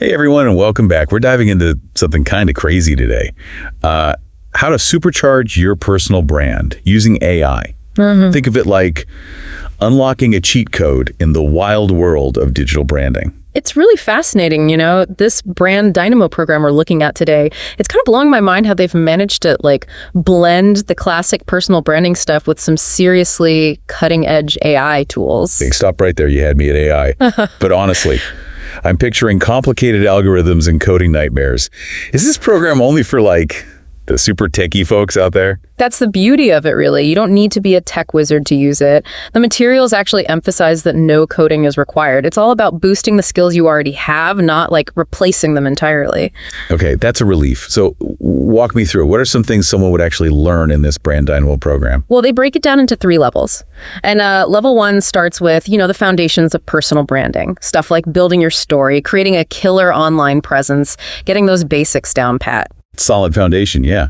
Hey everyone, and welcome back. We're diving into something kind of crazy today. How to supercharge your personal brand using AI. Think of it like unlocking a cheat code in the wild world of digital branding. It's really fascinating, this brand Dynamo program we're looking at today. It's kind of blowing my mind how they've managed to blend the classic personal branding stuff with some seriously cutting edge AI tools. Hey, stop right there. You had me at AI. But honestly, I'm picturing complicated algorithms and coding nightmares. Is this program only for the super techie folks out there? That's the beauty of it, really. You don't need to be a tech wizard to use it. The materials actually emphasize that no coding is required. It's all about boosting the skills you already have, not replacing them entirely. Okay, that's a relief. So walk me through. What are some things someone would actually learn in this Brand Dynamo program? Well, they break it down into 3 levels. And level 1 starts with, the foundations of personal branding. Stuff like building your story, creating a killer online presence, getting those basics down pat. Solid foundation, yeah.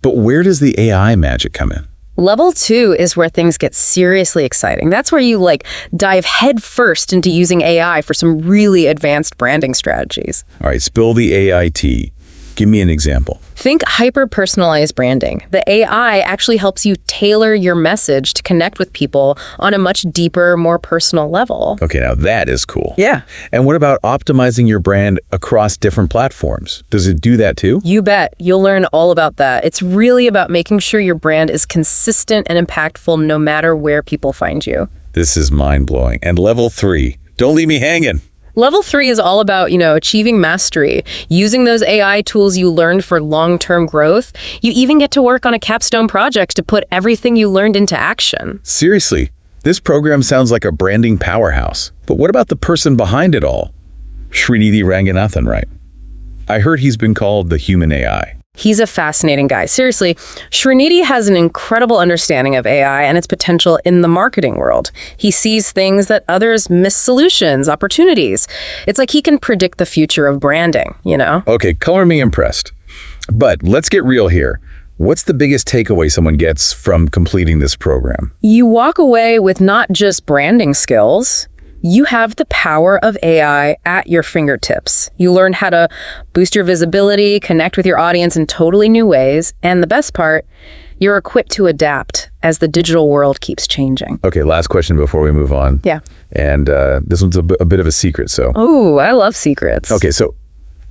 But where does the AI magic come in? Level 2 is where things get seriously exciting. That's where you dive head first into using AI for some really advanced branding strategies. All right, spill the AI tea. Give me an example. Think hyper-personalized branding. The AI actually helps you tailor your message to connect with people on a much deeper, more personal level. Okay, now that is cool. Yeah. And what about optimizing your brand across different platforms? Does it do that too? You bet. You'll learn all about that. It's really about making sure your brand is consistent and impactful no matter where people find you. This is mind-blowing. And level 3, don't leave me hanging. Level 3 is all about, achieving mastery, using those AI tools you learned for long-term growth. You even get to work on a capstone project to put everything you learned into action. Seriously, this program sounds like a branding powerhouse. But what about the person behind it all? Srinidhi Ranganathan, right? I heard he's been called the human AI. He's a fascinating guy. Seriously, Srinidhi has an incredible understanding of AI and its potential in the marketing world. He sees things that others miss, solutions, opportunities. It's like he can predict the future of branding, Okay, color me impressed. But let's get real here. What's the biggest takeaway someone gets from completing this program? You walk away with not just branding skills. You have the power of AI at your fingertips. You learn how to boost your visibility, connect with your audience in totally new ways, and the best part, you're equipped to adapt as the digital world keeps changing. Okay, last question before we move on. Yeah. And this one's a bit of a secret, so. Oh, I love secrets. Okay, so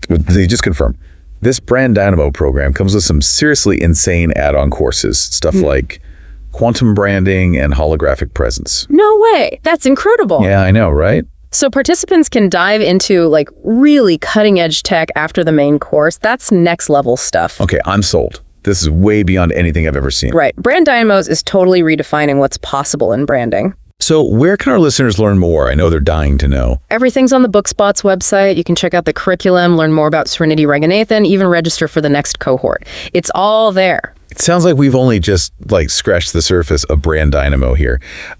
they just confirm. This Brand Dynamo program comes with some seriously insane add-on courses, stuff like quantum branding and holographic presence. No way. That's incredible. Yeah, I know, right? So participants can dive into really cutting edge tech after the main course. That's next level stuff. Okay, I'm sold. This is way beyond anything I've ever seen. Right. Brand Dynamos is totally redefining what's possible in branding. So where can our listeners learn more? I know they're dying to know. Everything's on the BookSpot's website. You can check out the curriculum, learn more about Srinidhi Ranganathan, even register for the next cohort. It's all there. It sounds like we've only just scratched the surface of Brand Dynamo here.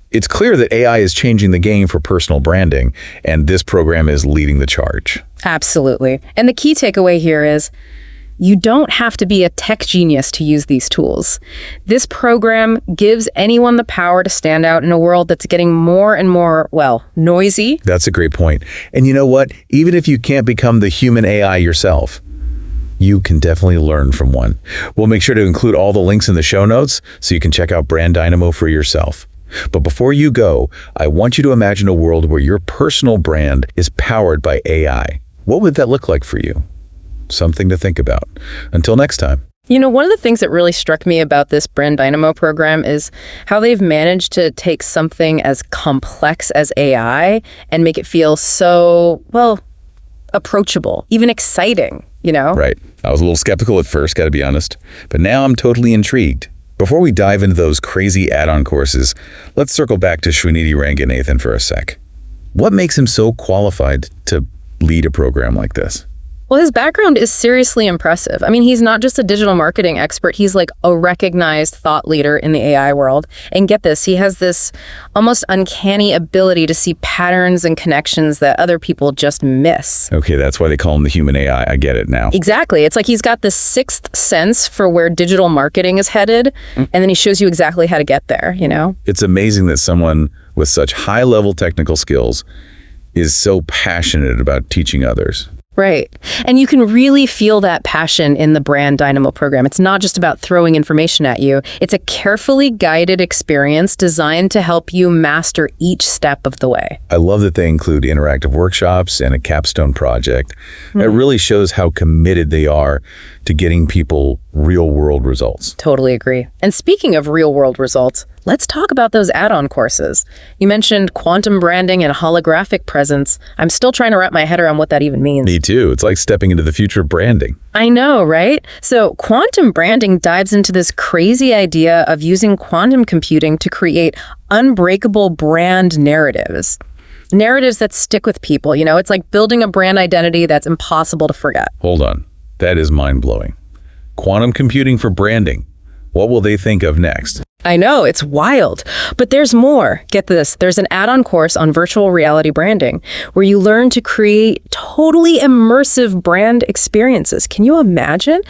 It's clear that AI is changing the game for personal branding, and this program is leading the charge. Absolutely. And the key takeaway here is you don't have to be a tech genius to use these tools. This program gives anyone the power to stand out in a world that's getting more and more, noisy. That's a great point. And you know what? Even if you can't become the human AI yourself, you can definitely learn from one. We'll make sure to include all the links in the show notes so you can check out Brand Dynamo for yourself. But before you go, I want you to imagine a world where your personal brand is powered by AI. What would that look like for you? Something to think about. Until next time. One of the things that really struck me about this Brand Dynamo program is how they've managed to take something as complex as AI and make it feel so, approachable, even exciting, Right. I was a little skeptical at first, got to be honest. But now I'm totally intrigued. Before we dive into those crazy add-on courses, let's circle back to Srinidhi Ranganathan for a sec. What makes him so qualified to lead a program like this? Well, his background is seriously impressive. I mean, he's not just a digital marketing expert. He's a recognized thought leader in the AI world. And get this, he has this almost uncanny ability to see patterns and connections that other people just miss. Okay, that's why they call him the human AI. I get it now. Exactly. It's like he's got this sixth sense for where digital marketing is headed, and then he shows you exactly how to get there, It's amazing that someone with such high-level technical skills is so passionate about teaching others. Right. And you can really feel that passion in the Brand Dynamo program. It's not just about throwing information at you. It's a carefully guided experience designed to help you master each step of the way. I love that they include interactive workshops and a capstone project. It really shows how committed they are to getting people real-world results. Totally agree. And speaking of real-world results, let's talk about those add-on courses. You mentioned quantum branding and holographic presence. I'm still trying to wrap my head around what that even means. Me too. It's like stepping into the future of branding. I know, right? So quantum branding dives into this crazy idea of using quantum computing to create unbreakable brand narratives. Narratives that stick with people. You know, it's like building a brand identity that's impossible to forget. Hold on. That is mind-blowing. Quantum computing for branding. What will they think of next? I know, it's wild. But there's more. Get this. There's an add-on course on virtual reality branding where you learn to create totally immersive brand experiences. Can you imagine?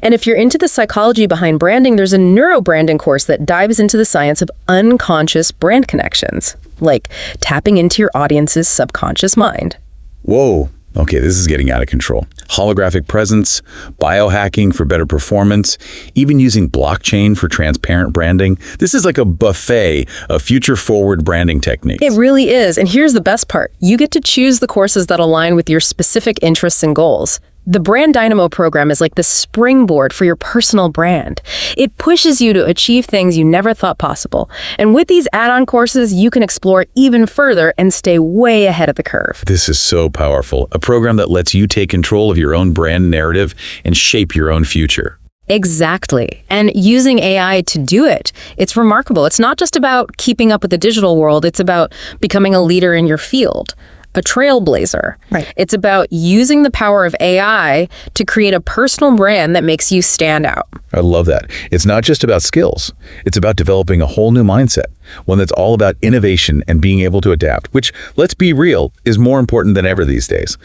And if you're into the psychology behind branding, there's a neurobranding course that dives into the science of unconscious brand connections, like tapping into your audience's subconscious mind. Whoa. Okay, this is getting out of control. Holographic presence, biohacking for better performance, even using blockchain for transparent branding. This is like a buffet of future-forward branding techniques. It really is. And here's the best part. You get to choose the courses that align with your specific interests and goals. The Brand Dynamo program is like the springboard for your personal brand. It pushes you to achieve things you never thought possible. And with these add-on courses, you can explore even further and stay way ahead of the curve. This is so powerful. A program that lets you take control of your own brand narrative and shape your own future. Exactly. And using AI to do it, it's remarkable. It's not just about keeping up with the digital world. It's about becoming a leader in your field. A trailblazer. Right. It's about using the power of AI to create a personal brand that makes you stand out. I love that. It's not just about skills. It's about developing a whole new mindset, one that's all about innovation and being able to adapt, which, let's be real, is more important than ever these days.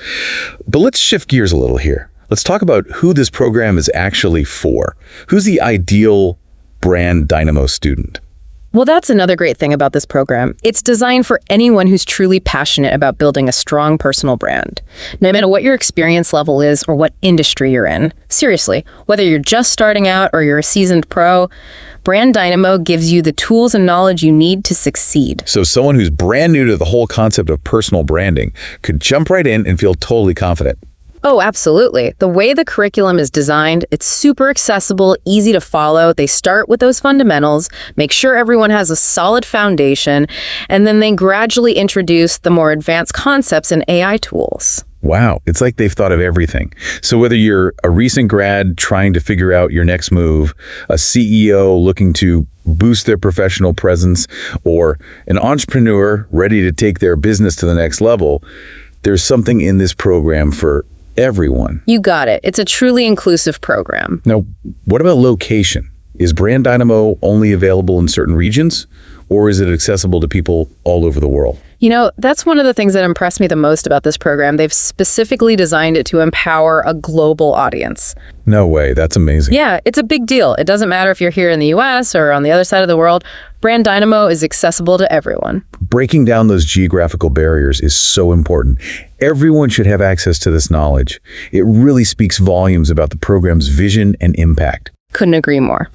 But let's shift gears a little here. Let's talk about who this program is actually for. Who's the ideal Brand Dynamo student? Well, that's another great thing about this program. It's designed for anyone who's truly passionate about building a strong personal brand. No matter what your experience level is or what industry you're in, seriously, whether you're just starting out or you're a seasoned pro, Brand Dynamo gives you the tools and knowledge you need to succeed. So someone who's brand new to the whole concept of personal branding could jump right in and feel totally confident. Oh, absolutely. The way the curriculum is designed, it's super accessible, easy to follow. They start with those fundamentals, make sure everyone has a solid foundation, and then they gradually introduce the more advanced concepts and AI tools. Wow, it's like they've thought of everything. So whether you're a recent grad trying to figure out your next move, a CEO looking to boost their professional presence, or an entrepreneur ready to take their business to the next level, there's something in this program for everyone. You got it. It's a truly inclusive program. Now, what about location? Is Brand Dynamo only available in certain regions, or is it accessible to people all over the world? You know, that's one of the things that impressed me the most about this program. They've specifically designed it to empower a global audience. No way. That's amazing. Yeah, it's a big deal. It doesn't matter if you're here in the US or on the other side of the world. Brand Dynamo is accessible to everyone. Breaking down those geographical barriers is so important. Everyone should have access to this knowledge. It really speaks volumes about the program's vision and impact. Couldn't agree more.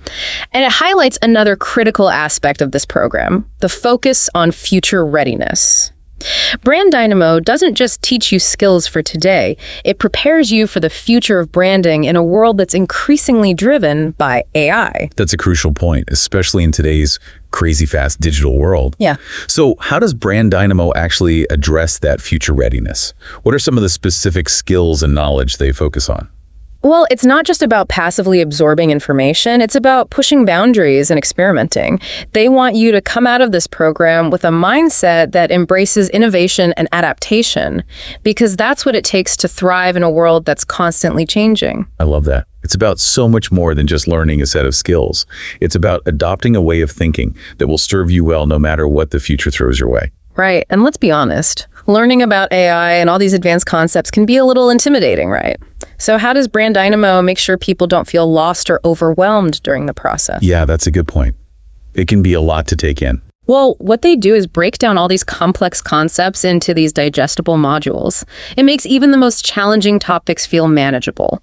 And it highlights another critical aspect of this program, the focus on future readiness. Brand Dynamo doesn't just teach you skills for today, it prepares you for the future of branding in a world that's increasingly driven by AI. That's a crucial point, especially in today's crazy fast digital world. Yeah. So how does Brand Dynamo actually address that future readiness? What are some of the specific skills and knowledge they focus on? Well, it's not just about passively absorbing information, it's about pushing boundaries and experimenting. They want you to come out of this program with a mindset that embraces innovation and adaptation, because that's what it takes to thrive in a world that's constantly changing. I love that. It's about so much more than just learning a set of skills. It's about adopting a way of thinking that will serve you well no matter what the future throws your way. Right, and let's be honest, learning about AI and all these advanced concepts can be a little intimidating, right? So how does Brand Dynamo make sure people don't feel lost or overwhelmed during the process? Yeah, that's a good point. It can be a lot to take in. Well, what they do is break down all these complex concepts into these digestible modules. It makes even the most challenging topics feel manageable.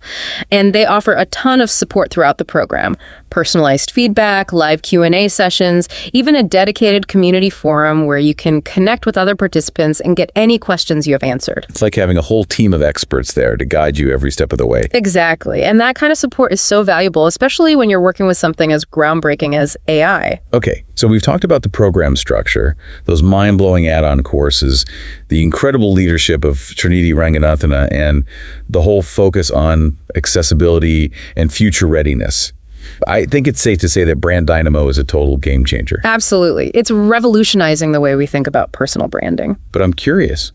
And they offer a ton of support throughout the program. Personalized feedback, live Q&A sessions, even a dedicated community forum where you can connect with other participants and get any questions you have answered. It's like having a whole team of experts there to guide you every step of the way. Exactly. And that kind of support is so valuable, especially when you're working with something as groundbreaking as AI. Okay, so we've talked about the program structure, those mind-blowing add-on courses, the incredible leadership of Srinidhi Ranganathan, and the whole focus on accessibility and future readiness. I think it's safe to say that Brand Dynamo is a total game changer. Absolutely. It's revolutionizing the way we think about personal branding. But I'm curious,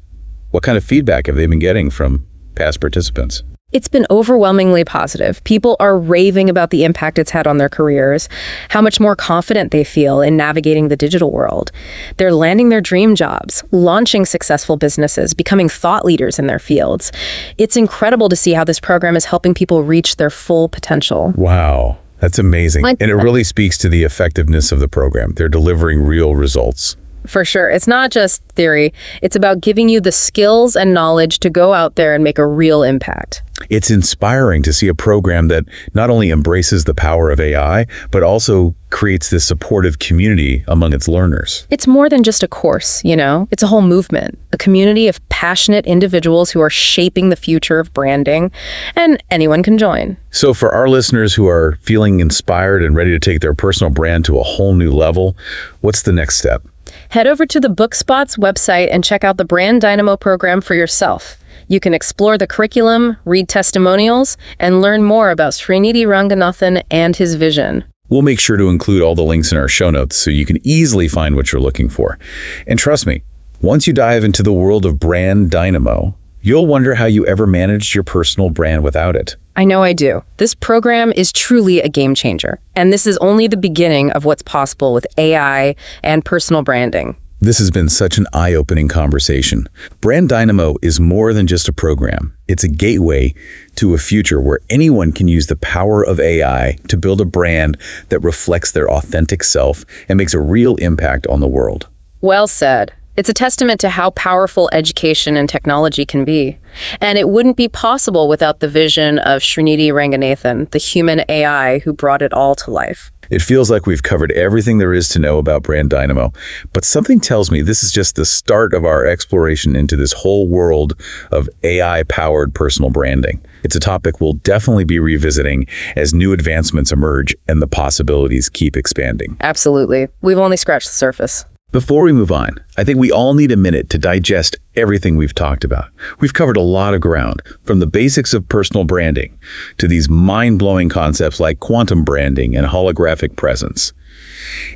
what kind of feedback have they been getting from past participants? It's been overwhelmingly positive. People are raving about the impact it's had on their careers, how much more confident they feel in navigating the digital world. They're landing their dream jobs, launching successful businesses, becoming thought leaders in their fields. It's incredible to see how this program is helping people reach their full potential. Wow, that's amazing. And it really speaks to the effectiveness of the program. They're delivering real results. For sure. It's not just theory. It's about giving you the skills and knowledge to go out there and make a real impact. It's inspiring to see a program that not only embraces the power of AI, but also creates this supportive community among its learners. It's more than just a course, you know? It's a whole movement, a community of passionate individuals who are shaping the future of branding, and anyone can join. So for our listeners who are feeling inspired and ready to take their personal brand to a whole new level, what's the next step? Head over to the BookSpot's website and check out the Brand Dynamo program for yourself. You can explore the curriculum, read testimonials, and learn more about Srinidhi Ranganathan and his vision. We'll make sure to include all the links in our show notes so you can easily find what you're looking for. And trust me, once you dive into the world of Brand Dynamo, you'll wonder how you ever managed your personal brand without it. I know I do. This program is truly a game changer, and this is only the beginning of what's possible with AI and personal branding. This has been such an eye-opening conversation. Brand Dynamo is more than just a program. It's a gateway to a future where anyone can use the power of AI to build a brand that reflects their authentic self and makes a real impact on the world. Well said. It's a testament to how powerful education and technology can be. And it wouldn't be possible without the vision of Srinidhi Ranganathan, the human AI who brought it all to life. It feels like we've covered everything there is to know about Brand Dynamo, but something tells me this is just the start of our exploration into this whole world of AI-powered personal branding. It's a topic we'll definitely be revisiting as new advancements emerge and the possibilities keep expanding. Absolutely. We've only scratched the surface. Before we move on, I think we all need a minute to digest everything we've talked about. We've covered a lot of ground, from the basics of personal branding to these mind-blowing concepts like quantum branding and holographic presence.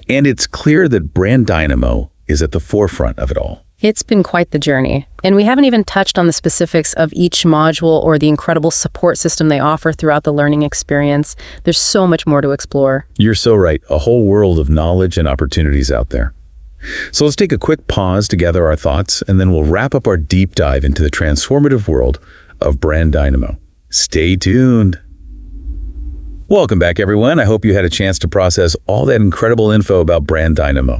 And it's clear that Brand Dynamo is at the forefront of it all. It's been quite the journey, and we haven't even touched on the specifics of each module or the incredible support system they offer throughout the learning experience. There's so much more to explore. You're so right. A whole world of knowledge and opportunities out there. So let's take a quick pause to gather our thoughts, and then we'll wrap up our deep dive into the transformative world of Brand Dynamo. Stay tuned. Welcome back, everyone. I hope you had a chance to process all that incredible info about Brand Dynamo.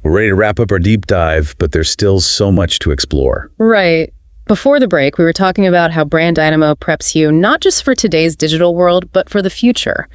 We're ready to wrap up our deep dive, but there's still so much to explore. Right. Before the break, we were talking about how Brand Dynamo preps you not just for today's digital world, but for the future.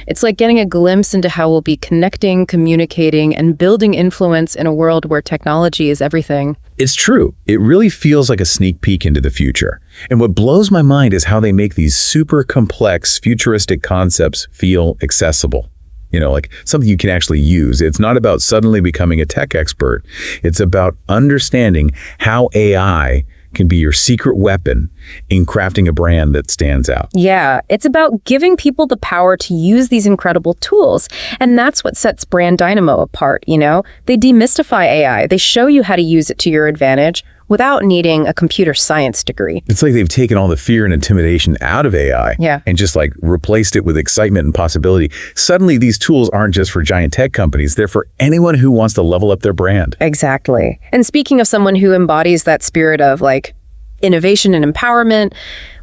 It's like getting a glimpse into how we'll be connecting, communicating, and building influence in a world where technology is everything. It's true. It really feels like a sneak peek into the future. And what blows my mind is how they make these super complex, futuristic concepts feel accessible. You know, like something you can actually use. It's not about suddenly becoming a tech expert. It's about understanding how AI can be your secret weapon in crafting a brand that stands out. Yeah, it's about giving people the power to use these incredible tools. And that's what sets Brand Dynamo apart, you know? They demystify AI. They show you how to use it to your advantage without needing a computer science degree. It's like they've taken all the fear and intimidation out of AI and just like replaced it with excitement and possibility. Suddenly, these tools aren't just for giant tech companies. They're for anyone who wants to level up their brand. Exactly. And speaking of someone who embodies that spirit of like innovation and empowerment,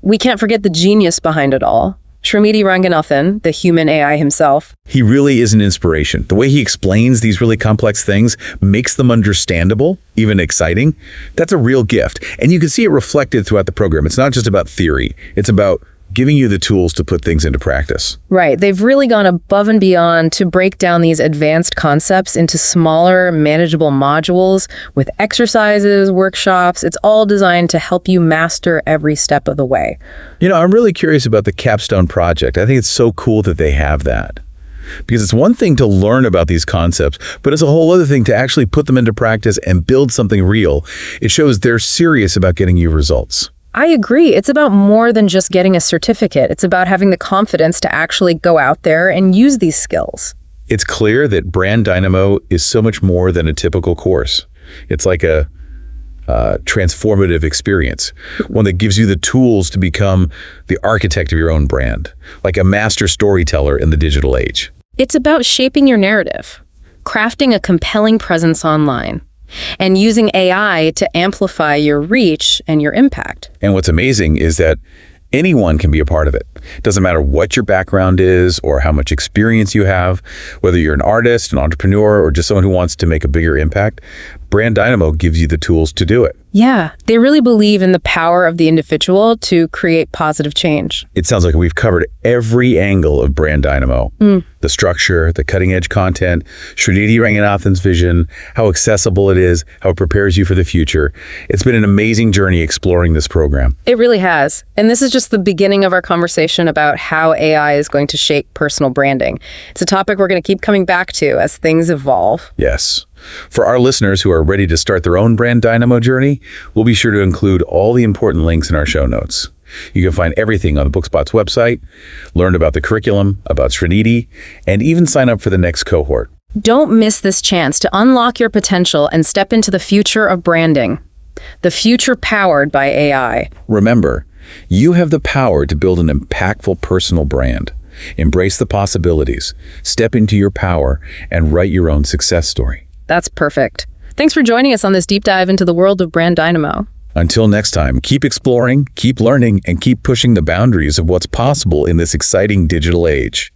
we can't forget the genius behind it all. Srimiti Ranganathan, the human AI himself. He really is an inspiration. The way he explains these really complex things makes them understandable, even exciting. That's a real gift. And you can see it reflected throughout the program. It's not just about theory. It's about giving you the tools to put things into practice. Right. They've really gone above and beyond to break down these advanced concepts into smaller, manageable modules with exercises, workshops. It's all designed to help you master every step of the way. I'm really curious about the capstone project. I think it's so cool that they have that. Because it's one thing to learn about these concepts, but it's a whole other thing to actually put them into practice and build something real. It shows they're serious about getting you results. I agree. It's about more than just getting a certificate. It's about having the confidence to actually go out there and use these skills. It's clear that Brand Dynamo is so much more than a typical course. It's like a transformative experience, one that gives you the tools to become the architect of your own brand, like a master storyteller in the digital age. It's about shaping your narrative, crafting a compelling presence online, and using AI to amplify your reach and your impact. And what's amazing is that anyone can be a part of it. It doesn't matter what your background is or how much experience you have, whether you're an artist, an entrepreneur, or just someone who wants to make a bigger impact. Brand Dynamo gives you the tools to do it. Yeah, they really believe in the power of the individual to create positive change. It sounds like we've covered every angle of Brand Dynamo. The structure, the cutting-edge content, Srinidhi Ranganathan's vision, how accessible it is, how it prepares you for the future. It's been an amazing journey exploring this program. It really has. And this is just the beginning of our conversation about how AI is going to shape personal branding. It's a topic we're going to keep coming back to as things evolve. Yes. For our listeners who are ready to start their own Brand Dynamo journey, we'll be sure to include all the important links in our show notes. You can find everything on the BookSpot's website, learn about the curriculum, about Srinidhi, and even sign up for the next cohort. Don't miss this chance to unlock your potential and step into the future of branding, the future powered by AI. Remember, you have the power to build an impactful personal brand. Embrace the possibilities, step into your power, and write your own success story. That's perfect. Thanks for joining us on this deep dive into the world of Brand Dynamo. Until next time, keep exploring, keep learning, and keep pushing the boundaries of what's possible in this exciting digital age.